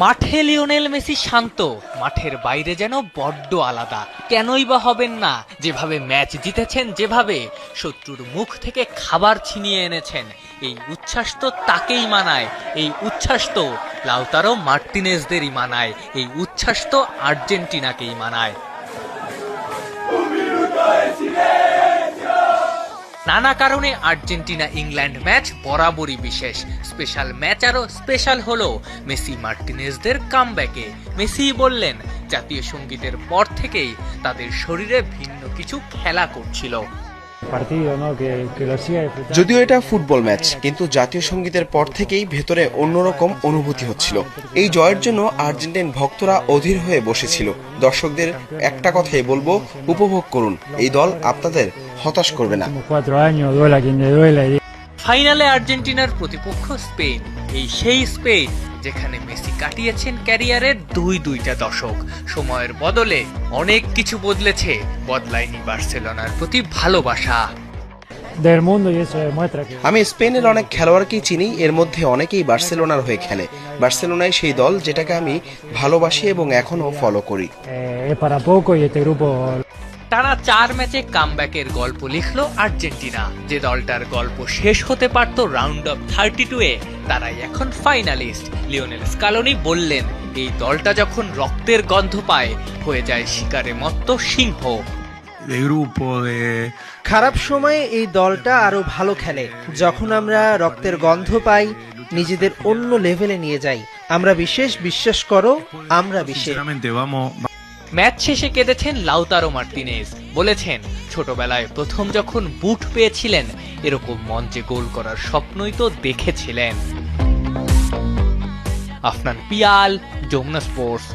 মাঠে Lionel Messi শান্ত, মাঠের বাইরে যেন বড্ড আলাদা। কেনই বা হবেন না? যেভাবে ম্যাচ জিতেছেন, যেভাবে শত্রুর মুখ থেকে খাবার ছিনিয়ে এনেছেন, এই উচ্ছ্বাস তো তাকেই মানায়। এই উচ্ছ্বাস তো লাউতারো মার্টিনেজদেরই মানায়। এই উচ্ছ্বাস তো আর্জেন্টিনাকেই মানায়। নানা কারণে আর্জেন্টিনা ইংল্যান্ড ম্যাচ বরাবরই বিশেষ। স্পেশাল ম্যাচ আরও স্পেশাল হলো মেসি মার্টিনেজদের কামব্যাকে। মেসিই বললেন, জাতীয় সঙ্গীতের পর থেকেই তাদের শরীরে ভিন্ন কিছু খেলা করছিল। যদিও এটা ফুটবল ম্যাচ, কিন্তু জাতীয় সঙ্গীতের পর থেকেই ভেতরে অন্যরকম অনুভূতি হচ্ছিল। এই জয়ের জন্য আর্জেন্টিন ভক্তরা অধীর হয়ে বসেছিল। দর্শকদের একটা কথাই বলবো, উপভোগ করুন। এই দল আপনাদের হতাশ করবে না। ফাইনালে আর্জেন্টিনার প্রতিপক্ষ স্পেন। এই সেই স্পেন যেখানে মেসি কাটিয়েছেন ক্যারিয়ারের দুইটা দশক। সময়ের বদলে অনেক কিছু বদলেছে, বদলায়নি বার্সেলোনার প্রতি ভালোবাসা। আমি স্পেনের অনেক খেলোয়াড়কেই চিনি, এর মধ্যে অনেকেই বার্সেলোনার হয়ে খেলে। বার্সেলোনায় সেই দল যেটাকে আমি ভালোবাসি এবং এখনো ফলো করি। টানা 4 ম্যাচে কামব্যাকের গল্প লিখলো আর্জেন্টিনা। যে দলটার গল্প শেষ হতে পারত রাউন্ড অফ 32-এ, তারাই এখন ফাইনালিস্ট। লিওনেল স্কালোনি বললেন, এই দলটা যখন রক্তের গন্ধ পায়, হয়ে যায় শিকারে মত্ত সিংহ। খারাপ সময়ে এই দলটা আরো ভালো খেলে। যখন আমরা রক্তের গন্ধ পাই, নিজেদের অন্য লেভেলে নিয়ে যাই। আমরা বিশেষ, বিশ্বাস করো, আমরা বিশেষ। ম্যাচ শেষে কেঁদেছেন লাউতারো মার্টিনেজ। বলেছেন, ছোটবেলায় প্রথম যখন বুট পেয়েছিলেন, এরকম মঞ্চে গোল করার স্বপ্নই তো দেখেছিলেন। আফনান পিয়াল, যমুনা স্পোর্টস।